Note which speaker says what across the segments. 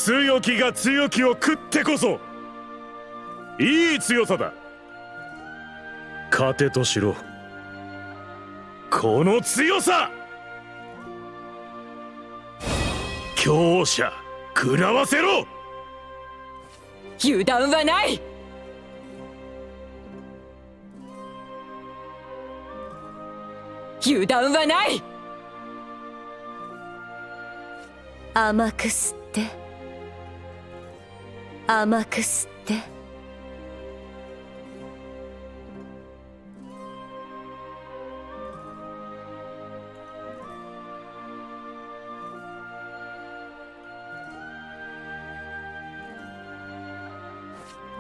Speaker 1: 強きが強きを食ってこそいい強さだ。勝てとしろこの強さ。強者食らわせろ。
Speaker 2: 油断はない。油断はない。
Speaker 3: 甘く吸って甘く吸って。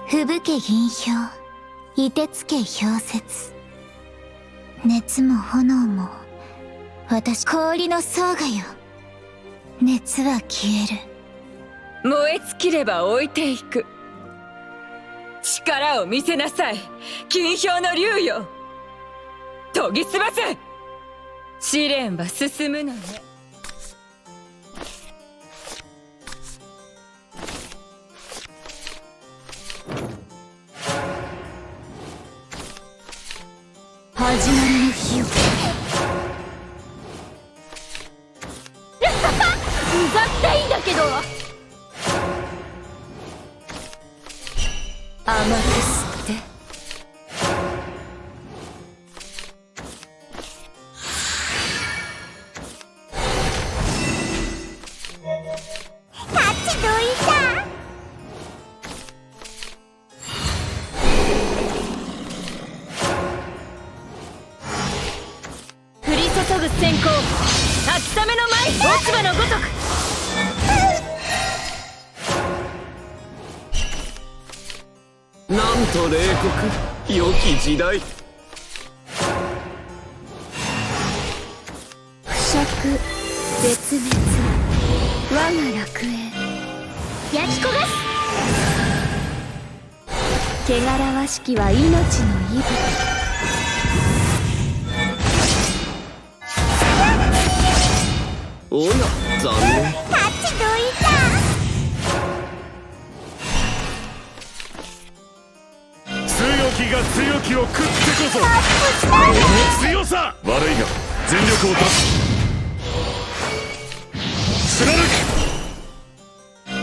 Speaker 4: 吹雪銀氷、凍てつけ氷雪。熱も炎も私氷の層がよ。熱は消える。
Speaker 2: 燃え尽きれば置いていく。力を見せなさい、金氷の竜よ。研ぎ澄ませ。試練は進むのね。
Speaker 4: 始まりの日を。うざったいんだけど。
Speaker 3: 甘く吸って
Speaker 4: タッチどいた。
Speaker 3: 降り注ぐ閃光、秋雨の舞、落ち葉のごとく。
Speaker 5: なんと冷酷良き時代。
Speaker 3: 腐食絶滅、我が楽園。
Speaker 4: 焼き焦がす。
Speaker 3: 汚らわしきは命の息吹。
Speaker 5: おや残念。
Speaker 4: タッチどいた。
Speaker 1: 強きが強きを食ってこそこの強さ。悪いが全力を出す。貫く。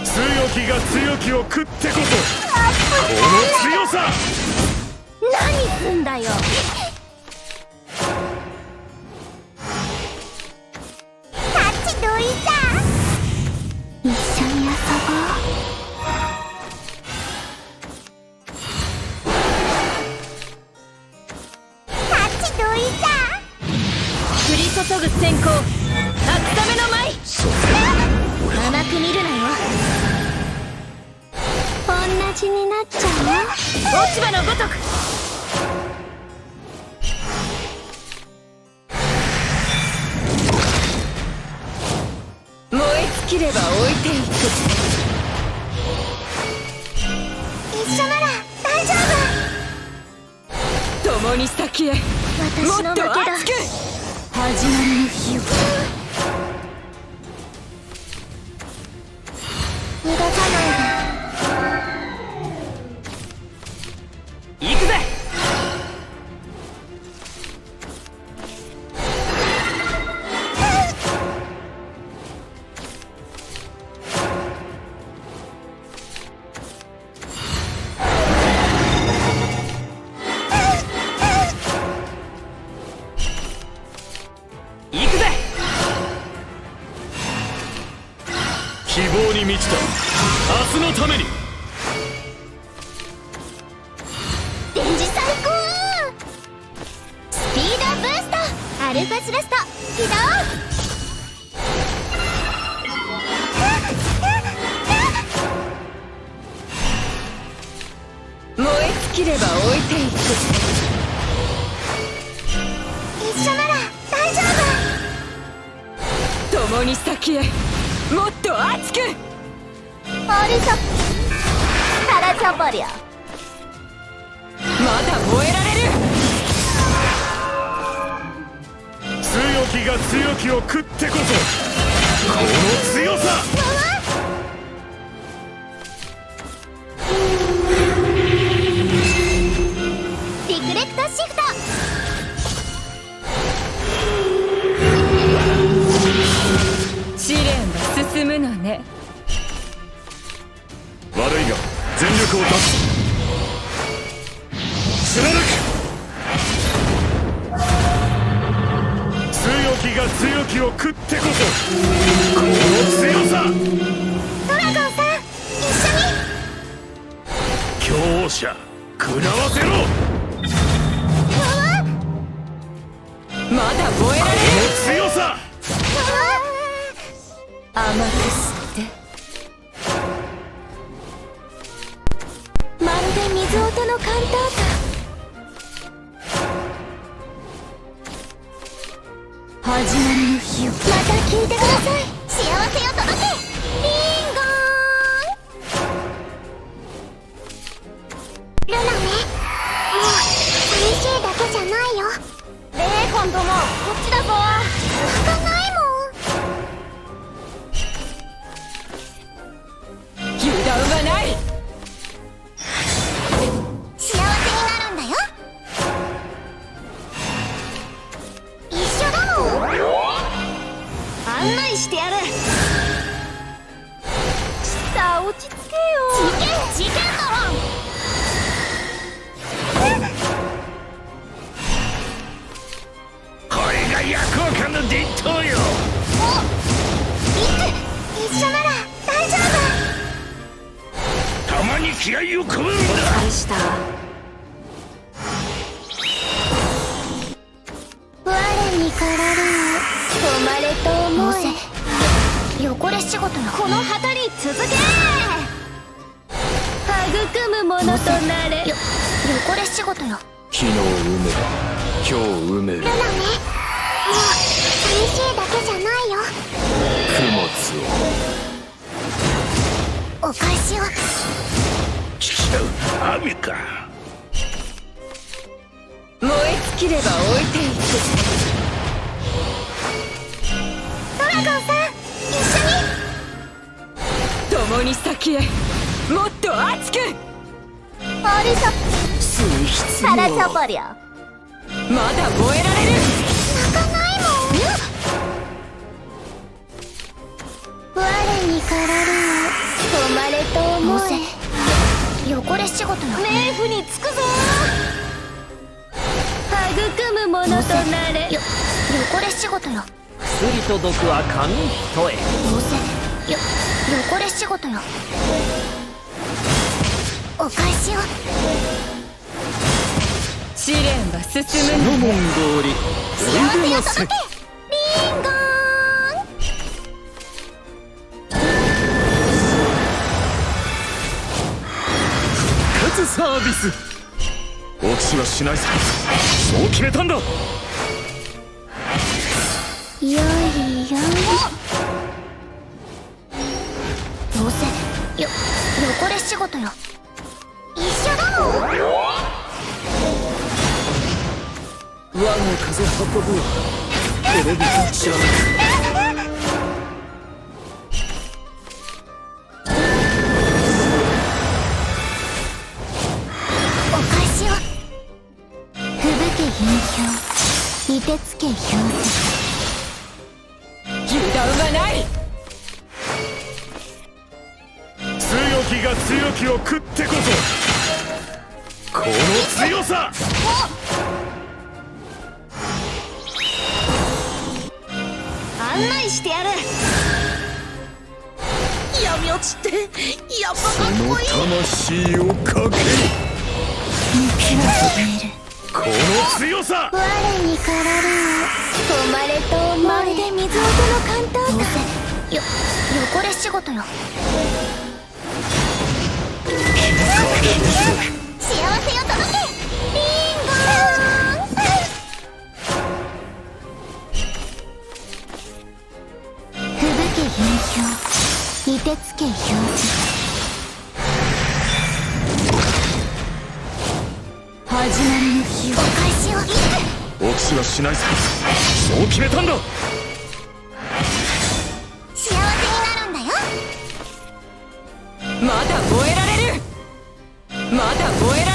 Speaker 1: 強きが強きを食ってこそこの強さ。
Speaker 4: 何すんだよ。タッチどいた。一緒に遊ぼう。タッチどいた。
Speaker 3: 降り注ぐ閃光、秋雨の舞。
Speaker 4: 甘く見るなよ。同じになっちゃうよ。
Speaker 3: 落ち葉のごとく。
Speaker 2: 燃え尽きれば置いていく。
Speaker 4: 一緒なら大丈夫。
Speaker 2: 共に先へ。も
Speaker 4: 私の負けだ。
Speaker 2: っと熱く。
Speaker 3: 始まりの日を。
Speaker 4: 逃がさないで。
Speaker 2: 行くぜ。行くぜ。
Speaker 1: 希望に満ちた明日のために。
Speaker 4: 電磁最高。スピードブースト、アルファスラスト起動。
Speaker 2: 燃え尽きれば置いていく。
Speaker 4: 一緒なら大丈夫。
Speaker 2: 共に先へ。もっと熱く。
Speaker 4: オリショカラチョボリョ。
Speaker 2: まだ燃えられる。
Speaker 1: 強きが強きを食ってこそこの強さ。
Speaker 4: シフト。
Speaker 2: 試練は進むのね。
Speaker 1: 悪いが全力を出す。貫く。強きが強きを食ってこそこの強さ。
Speaker 4: ドラゴンさん、一緒に。
Speaker 1: 強者食らわせろ。
Speaker 2: まだ燃えられる。
Speaker 1: この強さ。
Speaker 2: 甘く吸って。
Speaker 4: まるで水音のカンタータ。始まりの日をまた聞いてください。幸せを届け。リンゴーン。ルナね、もう寂しいだけじゃないよ。ベーコンともこっちだぞ。泣かないもん。
Speaker 2: 油断はない。
Speaker 4: 幸せになるんだよ。一緒だもん。案内してやる。さあ落ち着けよ。事件だろ。
Speaker 1: これが役岡の伝統よ。
Speaker 4: 一緒なら大丈夫。
Speaker 1: たまに気合を込めるんだ。
Speaker 4: 我にからる止まれと思え。汚れ仕事よ。この旗に続け。育むものとなれ。汚れ仕事よ。
Speaker 5: 昨日埋め今日埋める
Speaker 4: ルナね、もう寂しいだけじゃないよ。
Speaker 5: 供物を
Speaker 4: お返しを。
Speaker 1: 違う雨か。
Speaker 2: 燃え尽きれば置いていく。
Speaker 4: ドラゴンさん、一緒に。
Speaker 2: 共に先へもっと熱く。
Speaker 4: ありさ
Speaker 5: 水質
Speaker 4: サラチョボリョ。
Speaker 2: まだ燃えられる。
Speaker 4: 泣かないもん。我にからる止まれと思え。汚れ仕事よ。冥府に着くぞ。育むものとなれ。汚れ仕事よ。
Speaker 5: 薬と毒は紙一重。
Speaker 4: 汚れ仕事よ。お返しを。
Speaker 2: 試練は進
Speaker 5: の
Speaker 2: むの
Speaker 5: 文
Speaker 2: ね。
Speaker 5: 通り
Speaker 4: 幸
Speaker 5: おいで
Speaker 4: せを
Speaker 5: なさい。
Speaker 4: 届け。リンゴーン。
Speaker 5: 復活サービス。
Speaker 1: 落ちはしないさ。そう決めたんだ。
Speaker 4: よいよい。どうせ汚れ仕事よ。一緒だもん。
Speaker 5: 我が風運ぶはテレビタッチは
Speaker 4: お返しを。吹雪銀氷、凍てつけ氷雪。
Speaker 2: 油断はない。
Speaker 1: 強きが強きを食ってこそこの強さ。
Speaker 4: 案内してやる。闇落ちってやっぱ
Speaker 1: その魂をかけこの強さ。
Speaker 4: 我にからる止まれと思え。まるで水音のカンタータ。どうせ汚れ仕事よ。幸せを届け。リンゴーン。吹雪銀氷、凍てつけ氷雪。始まりの日を。お返しを。
Speaker 1: 落ちはしないさ。そう決めたんだ。
Speaker 4: 幸せになるんだよ。
Speaker 2: まだ燃えられる。まだ燃えられる。